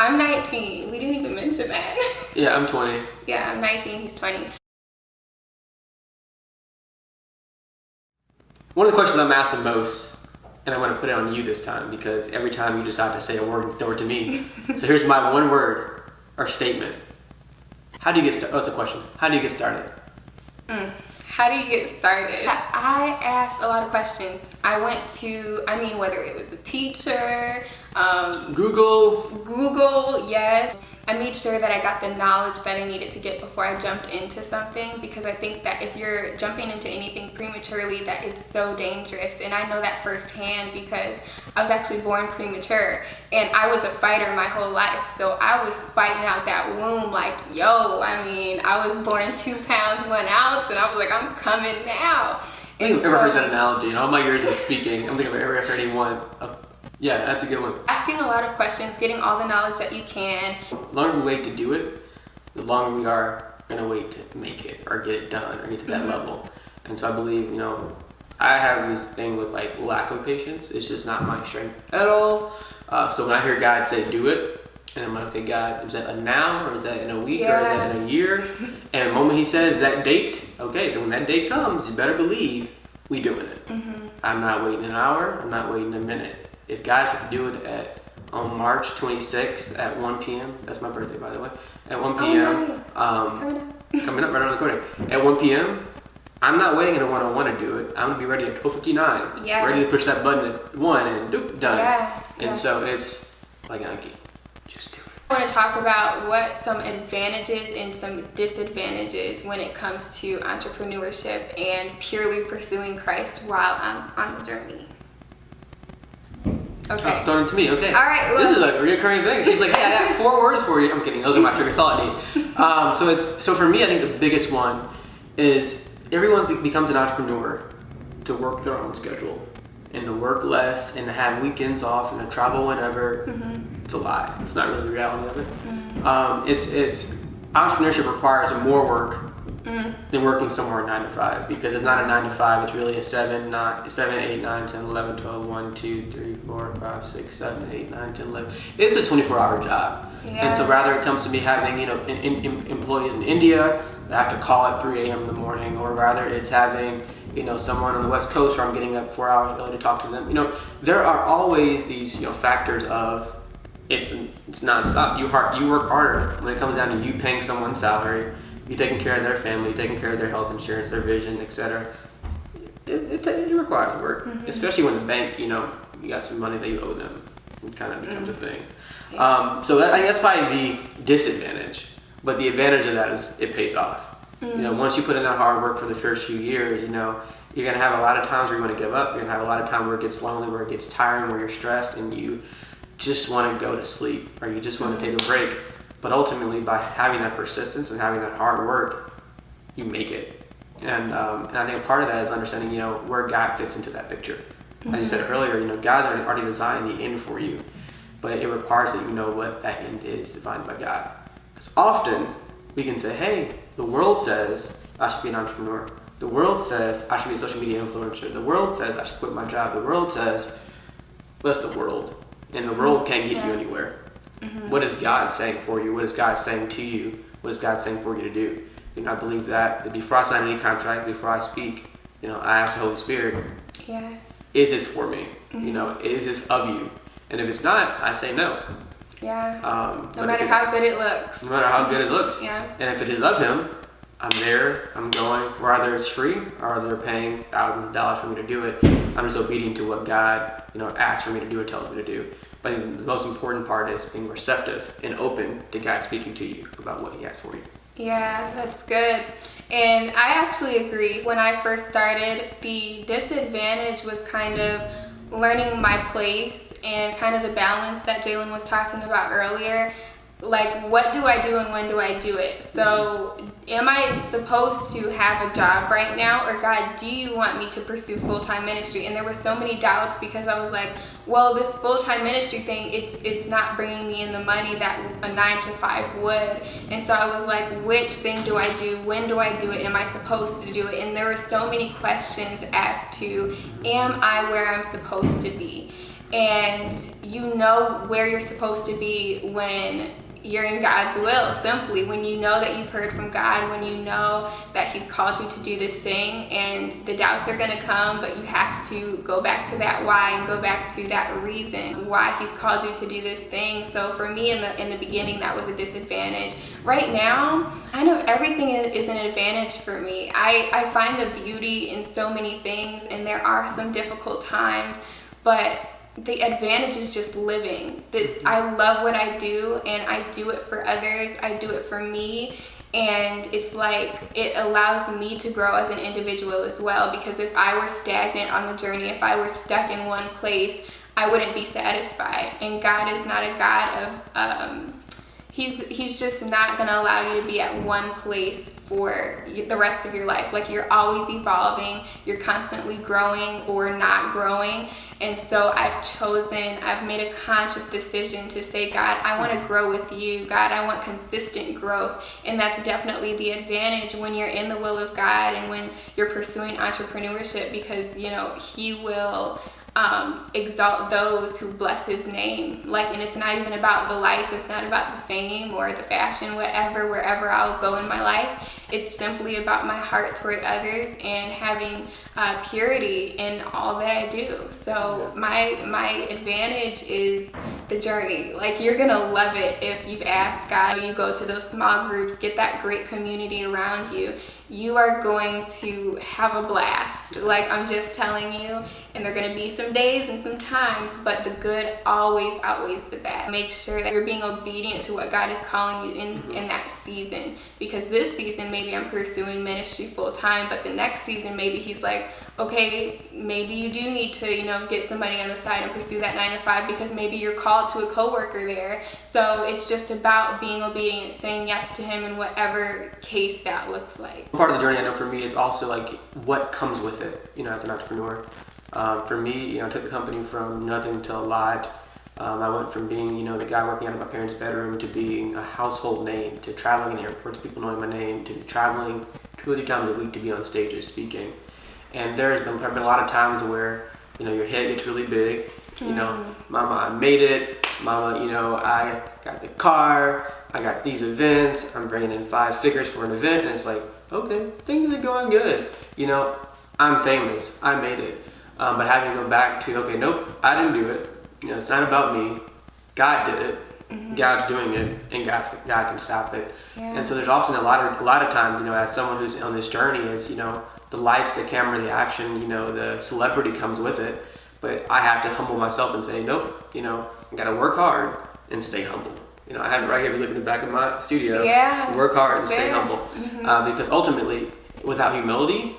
I'm 19. We didn't even mention that. Yeah, I'm 20. Yeah, I'm 19. He's 20. One of the questions I'm asked the most, and I'm going to put it on you this time because every time you decide to say a word, throw it to me. So here's my one word or statement. How do you get started? Oh, that's a question. How do you get started? How do you get started? I asked a lot of questions. I went to, whether it was a teacher, Google, yes. I made sure that I got the knowledge that I needed to get before I jumped into something, because I think that if you're jumping into anything prematurely, that it's so dangerous. And I know that firsthand because I was actually born premature and I was a fighter my whole life. So I was fighting out that womb like, I was born 2 pounds, 1 ounce, and I was like, I'm coming now. I think I've ever heard that analogy in all my years of speaking. I don't think I've ever heard anyone. Yeah, that's a good one. Asking a lot of questions, getting all the knowledge that you can. The longer we wait to do it, the longer we are going to wait to make it or get it done or get to that level. And so I believe, I have this thing with like lack of patience. It's just not my strength at all. So when I hear God say do it, and I'm like, okay, God, is that a now or is that in a week or is that in a year? And the moment he says that date, okay, when that date comes, you better believe we doing it. I'm not waiting an hour. I'm not waiting a minute. If guys have to do it on March 26th at 1 p.m., that's my birthday, by the way, at 1 p.m., coming up right around the corner, at 1 p.m., I'm not waiting until 101 to do it. I'm going to be ready at 12:59, ready to push that button at 1 and doop, done. And so it's like Nike, just do it. I want to talk about what some advantages and some disadvantages when it comes to entrepreneurship and purely pursuing Christ while I'm on the journey. Okay. Oh, throwing it to me, okay. All right. Well, this is a recurring thing. She's like, hey, I got 4 words for you. I'm kidding. Those are my triggers. All I need. So for me, I think the biggest one is everyone becomes an entrepreneur to work their own schedule and to work less and to have weekends off and to travel whenever. It's a lie. It's not really the reality of it. It's entrepreneurship requires more work than working somewhere 9 to 5, because it's not a 9 to 5. It's really a 7, 8, 9, 10, 11, 12, 1, 2, 3, 4, 5, 6, 7, 8, 9, 10, 11. It's a 24-hour job. And so rather it comes to me having, employees in India that have to call at 3 a.m. in the morning, or rather it's having, someone on the West Coast where I'm getting up 4 hours early to talk to them. There are always these, factors of it's nonstop. You work harder when it comes down to you paying someone's salary, you taking care of their family, you taking care of their health insurance, their vision, etc. It requires work, especially when the bank, you got some money that you owe them. It kind of becomes a thing. So I think that's probably the disadvantage. But the advantage of that is it pays off. Once you put in that hard work for the first few years, you're going to have a lot of times where you want to give up. You're going to have a lot of time where it gets lonely, where it gets tiring, where you're stressed, and you just want to go to sleep, or you just want to take a break. But ultimately, by having that persistence and having that hard work, you make it. And I think a part of that is understanding, where God fits into that picture. As you said earlier, God already designed the end for you, but it requires that you know what that end is defined by God. Because often we can say, hey, the world says I should be an entrepreneur. The world says I should be a social media influencer. The world says I should quit my job. The world says, well, that's the world. And the world can't get you anywhere. What is God saying for you? What is God saying to you? What is God saying for you to do? I believe that before I sign any contract, before I speak, I ask the Holy Spirit, is this for me? Is this of you? And if it's not, I say no. No matter how good it looks. No matter how good it looks. And if it is of Him, I'm there, I'm going, whether it's free or they're paying thousands of dollars for me to do it. I'm just obedient to what God, asks for me to do or tells me to do. But I think the most important part is being receptive and open to God speaking to you about what He has for you. Yeah, that's good. And I actually agree. When I first started, the disadvantage was kind of learning my place and kind of the balance that Jaylen was talking about earlier. Like, what do I do and when do I do it? So am I supposed to have a job right now, or God, do you want me to pursue full-time ministry? And there were so many doubts because I was like, well, this full-time ministry thing, it's not bringing me in the money that a 9 to 5 would. And so I was like, which thing do I do? When do I do it? Am I supposed to do it? And there were so many questions as to, am I where I'm supposed to be? and you know where you're supposed to be when you're in God's will, simply when you know that you've heard from God, when you know that He's called you to do this thing, and the doubts are gonna come, but you have to go back to that why and go back to that reason why He's called you to do this thing. So for me in the beginning, that was a disadvantage. Right now, kind of everything is an advantage for me. I find the beauty in so many things, and there are some difficult times, but the advantage is just living. I love what I do, and I do it for others. I do it for me, and it's like it allows me to grow as an individual as well, because if I were stagnant on the journey, if I were stuck in one place, I wouldn't be satisfied. And God is not a God of He's just not going to allow you to be at one place for the rest of your life. Like, you're always evolving, you're constantly growing or not growing. And so I've made a conscious decision to say, God, I want to grow with you. God, I want consistent growth. And that's definitely the advantage when you're in the will of God and when you're pursuing entrepreneurship, because, you know, He will exalt those who bless His name. And it's not even about the lights, it's not about the fame or the fashion, wherever I'll go in my life. It's simply about my heart toward others and having purity in all that I do. So my advantage is the journey. Like, you're gonna love it if you've asked God. You go to those small groups, get that great community around you. You are going to have a blast. Like, I'm just telling you. And there are going to be some days and some times, but the good always outweighs the bad. Make sure that you're being obedient to what God is calling you in that season. Because this season, maybe I'm pursuing ministry full time, but the next season, maybe He's like, okay, maybe you do need to, get some money on the side and pursue that 9 to 5, because maybe you're called to a coworker there. So it's just about being obedient, saying yes to Him in whatever case that looks like. Part of the journey, I know for me, is also like what comes with it, as an entrepreneur. For me, I took the company from nothing to a lot. I went from being, the guy working out of my parents' bedroom to being a household name, to traveling in airports, people knowing my name, to traveling 2 or 3 times a week to be on stages speaking. And there have been a lot of times where, your head gets really big. Mama, I made it. Mama, I got the car. I got these events. I'm bringing in 5 figures for an event. And it's like, okay, things are going good. I'm famous. I made it. But having to go back to, okay, nope, I didn't do it. It's not about me. God did it. Mm-hmm. God's doing it, and God can stop it. Yeah. And so there's often a lot of times, as someone who's on this journey, is the lights, the camera, the action, the celebrity comes with it. But I have to humble myself and say, nope, I got to work hard and stay humble. I have it right here. If you look at the back of my studio. Yeah. Work hard and stay humble, because ultimately, without humility,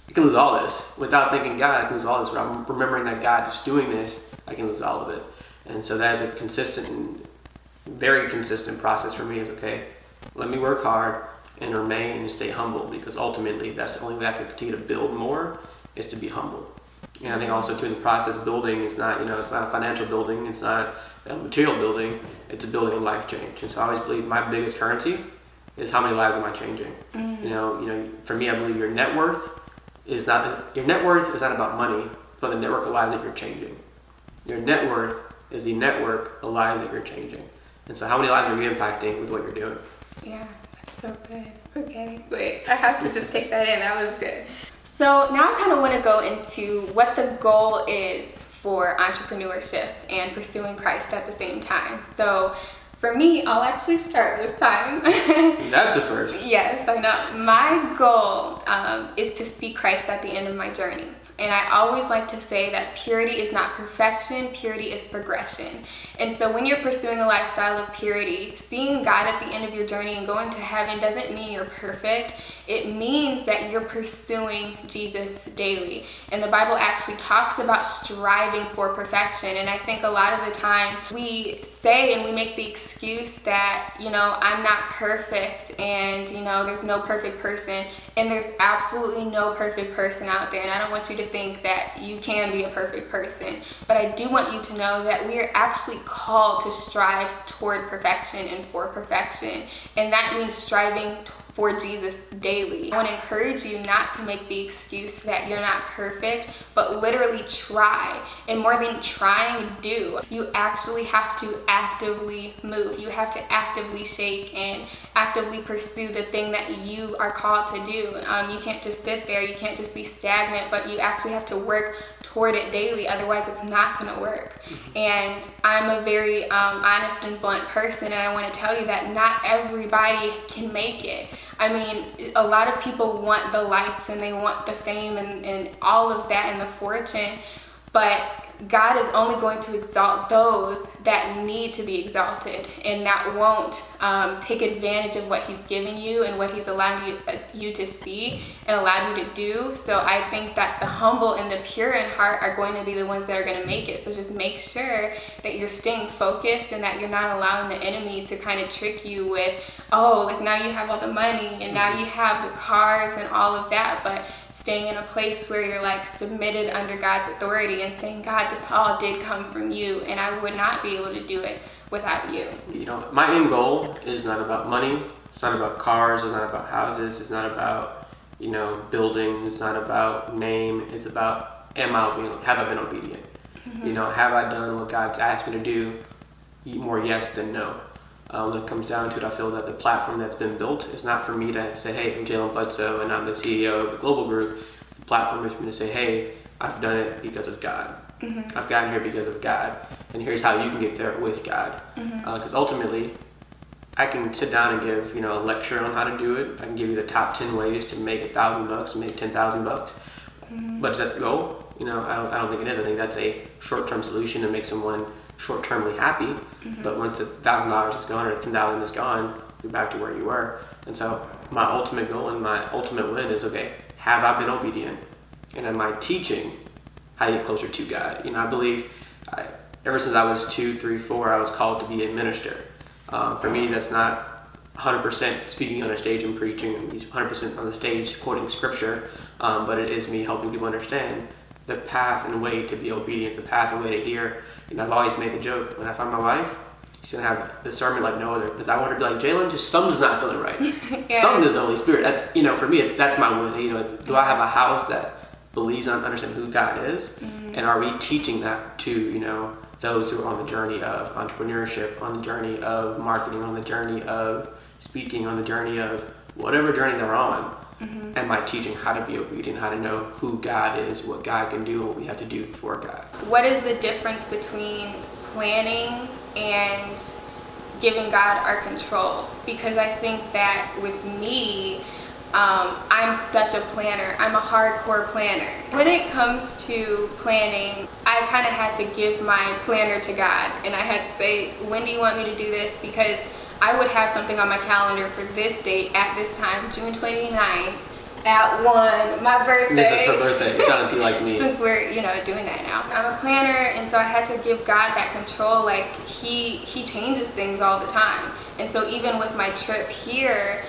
I can lose all this. Without thinking God, I can lose all this. Without remembering that God is doing this, I can lose all of it. And so that is a consistent and very consistent process for me. Is okay, let me work hard and remain and stay humble, because ultimately that's the only way I can continue to build more, is to be humble. And I think also too, in the process, building is not, it's not a financial building, it's not a material building, it's a building of life change. And so I always believe my biggest currency is how many lives am I changing. Mm-hmm. For me, I believe your net worth is not about money, but the network of lives that you're changing. Your net worth is the network of lives that you're changing. And so how many lives are you impacting with what you're doing? Yeah, that's so good. Okay, wait, I have to just take that in. That was good. So now I kind of want to go into what the goal is for entrepreneurship and pursuing Christ at the same time. So for me, I'll actually start this time. That's a first. Yes, I know. My goal is to see Christ at the end of my journey. And I always like to say that purity is not perfection, purity is progression. And so when you're pursuing a lifestyle of purity, seeing God at the end of your journey and going to heaven doesn't mean you're perfect. It means that you're pursuing Jesus daily. And the Bible actually talks about striving for perfection. And I think a lot of the time we say and we make the excuse that, I'm not perfect and, there's no perfect person. And there's absolutely no perfect person out there. And I don't want you to think that you can be a perfect person. But I do want you to know that we are actually called to strive toward perfection and for perfection. And that means striving for Jesus daily. I want to encourage you not to make the excuse that you're not perfect, but literally try. And more than trying, do. You actually have to actively move. You have to actively shake and actively pursue the thing that you are called to do. You can't just sit there. You can't just be stagnant, but you actually have to work toward it daily. Otherwise, it's not going to work. And I'm a very honest and blunt person, and I want to tell you that not everybody can make it. I mean, a lot of people want the lights and they want the fame and all of that and the fortune, but God is only going to exalt those that need to be exalted and that won't take advantage of what he's given you and what he's allowing you to see and allowed you to do. So I think that the humble and the pure in heart are going to be the ones that are going to make it. So just make sure that you're staying focused and that you're not allowing the enemy to kind of trick you with, oh, like now you have all the money and now you have the cars and all of that, but staying in a place where you're like submitted under God's authority and saying, God, this all did come from you and I would not be able to do it without you. You know, my end goal is not about money. It's not about cars. It's not about houses. It's not about, you know, buildings. It's not about name. It's about, have I been obedient? You know, have I done what God's asked me to do? More yes than no. When it comes down to it, I feel that the platform that's been built is not for me to say, hey, I'm Jaylen Bledsoe and I'm the CEO of the global group. The platform is for me to say, hey, I've done it because of God. I've gotten here because of God, and here's how you can get there with God. Because ultimately, I can sit down and give, you know, a lecture on how to do it. I can give you the top 10 ways to make $1,000, to make $10,000. But is that the goal? You know, I don't think it is. I think that's a short-term solution to make someone short-termly happy. But once $1,000 is gone or $10,000 is gone, you're back to where you were. And so my ultimate goal and my ultimate win is, okay, have I been obedient? And am I teaching how to get closer to God? You know, I believe ever since I was 2, 3, 4, I was called to be a minister. For me, that's not 100% speaking on a stage and preaching, and he's 100% on the stage quoting scripture, but it is me helping people understand the path and way to be obedient, the path and way to hear. You know, I've always made the joke, when I find my wife, she's gonna have discernment like no other, because I want her to be like, Jaylen, just something's not feeling right. Something is the Holy Spirit. That's, you know, for me, that's my win. You know, do I have a house that believes and understands who God is? And are we teaching that to, you know, those who are on the journey of entrepreneurship, on the journey of marketing, on the journey of speaking, on the journey of whatever journey they're on? Am I teaching how to be obedient, how to know who God is, what God can do, what we have to do for God? What is the difference between planning and giving God our control? Because I think that with me, I'm such a planner. I'm a hardcore planner. When it comes to planning, I kind of had to give my planner to God, and I had to say, when do you want me to do this? Because I would have something on my calendar for this date at this time, June 29th at 1, my birthday. Yes, that's her birthday. You're trying to be like me. Since we're, you know, doing that now. I'm a planner, and so I had to give God that control. Like, he changes things all the time. And so even with my trip here,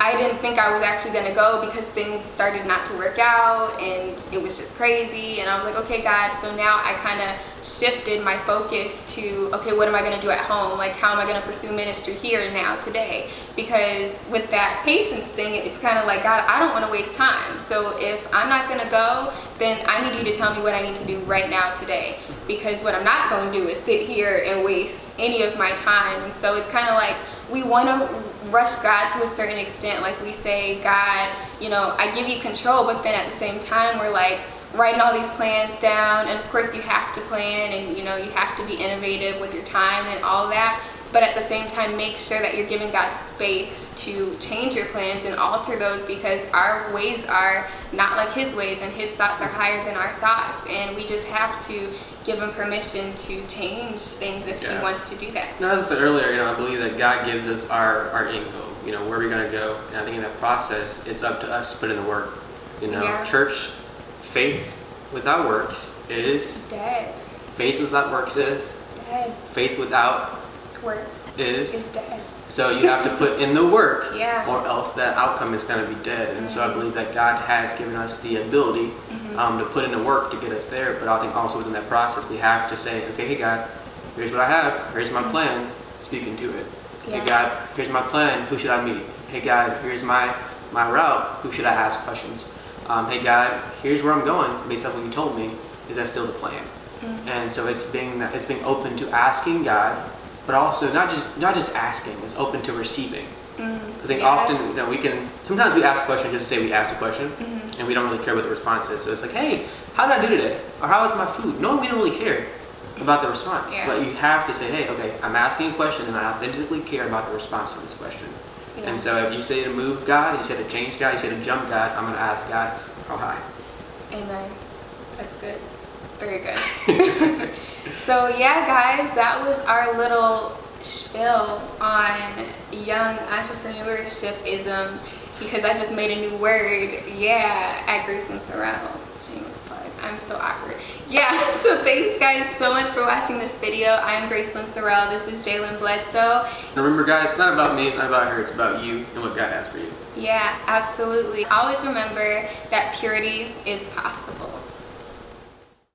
I didn't think I was actually going to go because things started not to work out and it was just crazy. And I was like, okay, God, so now I kind of shifted my focus to, okay, what am I going to do at home? Like, how am I going to pursue ministry here now today? Because with that patience thing, it's kind of like, God, I don't want to waste time. So if I'm not going to go, then I need you to tell me what I need to do right now today. Because what I'm not going to do is sit here and waste any of my time. And so it's kind of like, we want to rush God to a certain extent. Like, we say, God, you know, I give you control, but then at the same time, we're like writing all these plans down. And of course you have to plan, and you know, you have to be innovative with your time and all that. But at the same time, make sure that you're giving God space to change your plans and alter those, because our ways are not like his ways, and his thoughts are higher than our thoughts. And we just have to give him permission to change things if he wants to do that. Now, as I said earlier, you know, I believe that God gives us our end goal, you know, where we're going to go. And I think in that process, it's up to us to put in the work. You know, church, faith without works is dead. Faith without works is dead. Faith without works is dead. So you have to put in the work, Yeah. or else that outcome is going to be dead. And so I believe that God has given us the ability to put in the work to get us there. But I think also within that process, we have to say, okay, hey God, here's what I have, here's my plan, speak into it. Yeah. Hey God, here's my plan. Who should I meet? Hey God, here's my route. Who should I ask questions? Hey God, here's where I'm going based off what you told me. Is that still the plan? And so it's being open to asking God, but also not just asking. It's open to receiving. I think often, sometimes we ask questions just to say we asked a question, and we don't really care what the response is. So it's like, hey, how did I do today? Or how was my food? No, we don't really care about the response. Yeah. But you have to say, hey, okay, I'm asking a question, and I authentically care about the response to this question. Yeah. And so if you say to move God, you say to change God, you say to jump God, I'm going to ask God, how high? Amen. That's good. Very good. So yeah, guys, that was our little spiel on young entrepreneurship-ism, because I just made a new word, at Gracelyn Sorrell. Shameless plug. I'm so awkward. Yeah, so thanks guys so much for watching this video. I am Gracelyn Sorrell. This is Jaylen Bledsoe. And remember guys, it's not about me, it's not about her, it's about you and what God has for you. Yeah, absolutely. Always remember that purity is possible.